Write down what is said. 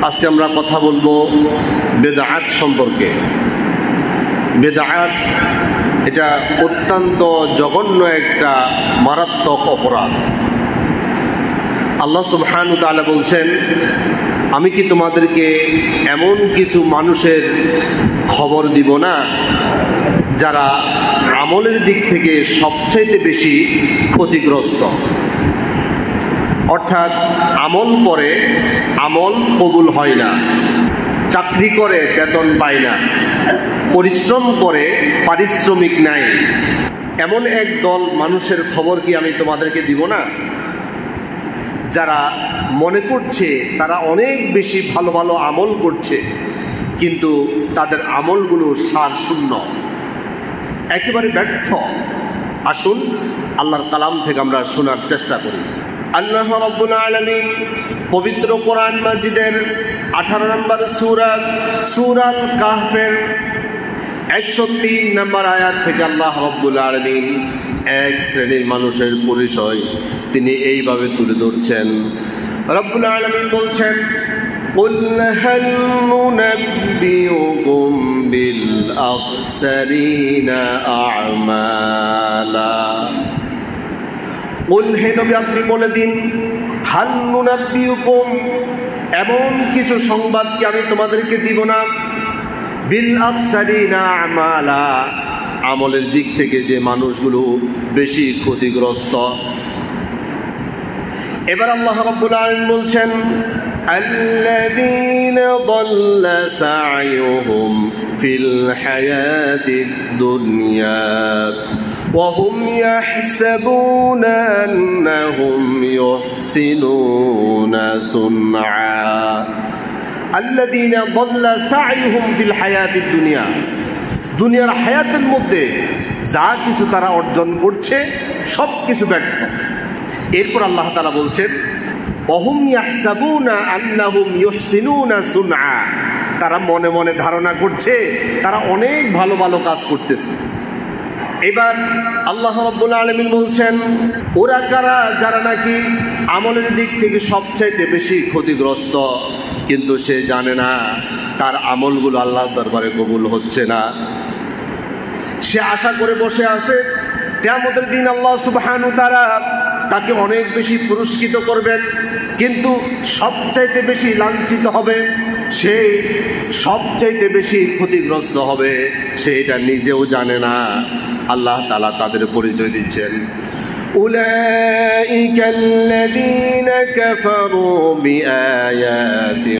আজকে আমরা কথা বলবো বেদাত সম্পর্কে। বেদাত এটা অত্যন্ত জঘন্য একটা মারাত্মক অপরাধ। আল্লাহ সুবহানাহু ওয়া তাআলা বলছেন, আমি কি তোমাদেরকে এমন কিছু মানুষের খবর দিব না যারা আমলের দিক থেকে সবচাইতে বেশি ক্ষতিগ্রস্ত। অর্থাৎ আমল করে আমল কবুল হয় না, চাকরি করে বেতন পায় না, পরিশ্রম করে পারিশ্রমিক নাই, এমন এক দল মানুষের খবর কি আমি তোমাদেরকে দিব না যারা মনে করছে তারা অনেক বেশি ভালো ভালো আমল করছে, কিন্তু তাদের আমলগুলো সার শূন্য, একেবারে ব্যর্থ। আসুন আল্লাহর কালাম থেকে আমরা শোনার চেষ্টা করি। আল্লাহ রাব্বুল আলামিন পবিত্র কোরআন মাজিদের 18 নম্বর সূরা কাহফের 103 নম্বর আয়াত থেকে আল্লাহ রাব্বুল আলামিন এক শ্রেণীর মানুষের পরিচয় তিনি এইভাবে তুলে ধরছেন। রাব্বুল আলামিন বলছেন, قُلْ هَلْ نُنَبِّئُكُمْ بِالْأَخْسَرِينَ أَعْمَالًا। قُلْ হে নবী আপনি বলে দিন, হাল নুনাব্বিউকুম, এমন কিছু সংবাদ কি আমি তোমাদেরকে দিব না, বিল আখসারিনা আমালা, আমলের দিক থেকে যে মানুষগুলো বেশি ক্ষতিগ্রস্ত। এবার আল্লাহ রাব্বুল আলামিন বলছেন, আল্লাযীনা দাল্লা সা'য়ুহুম ফিল হায়াতিদ দুনিয়া ওয়া হুম ইয়াহসাবুনা আন্নাহুম ইউহসিনুনা সুনআ। আল্লাযীনা দাল্লা সা'য়ুহুম ফিল হায়াতিদ দুনিয়া, দুনিয়ার হায়াতের মধ্যে যা কিছু তারা অর্জন করছে সব কিছু ব্যর্থ। এরপর আল্লাহ তাআলা বলছেন, ওয়াহুম ইয়াহসাবুনা আন্নাহুম ইউহসিনুনা সুনআ, তারা মনে মনে ধারণা করছে তারা অনেক ভালো ভালো কাজ করতেছে। এবার আল্লাহ রাব্বুল আলামিন বলছেন, ওরা কারা যারা নাকি আমলের দিক থেকে সবচাইতে বেশি ক্ষতিগ্রস্ত, কিন্তু সে জানে না তার আমলগুলো আল্লাহর দরবারে কবুল হচ্ছে না। সে আশা করে বসে আছে কিয়ামতের দিন আল্লাহ সুবহানাহু ওয়া তাআলা তাকে অনেক বেশি পুরস্কৃত করবেন, কিন্তু সবচাইতে বেশি লাঞ্ছিত হবে, সে সবচাইতে বেশি ক্ষতিগ্রস্ত হবে, সে এটা নিজেও জানে না। আল্লাহ তাআলা তাদের পরিচয় দিচ্ছেন, উলাইকা আল্লাযীনা কাফারু বিআয়াতি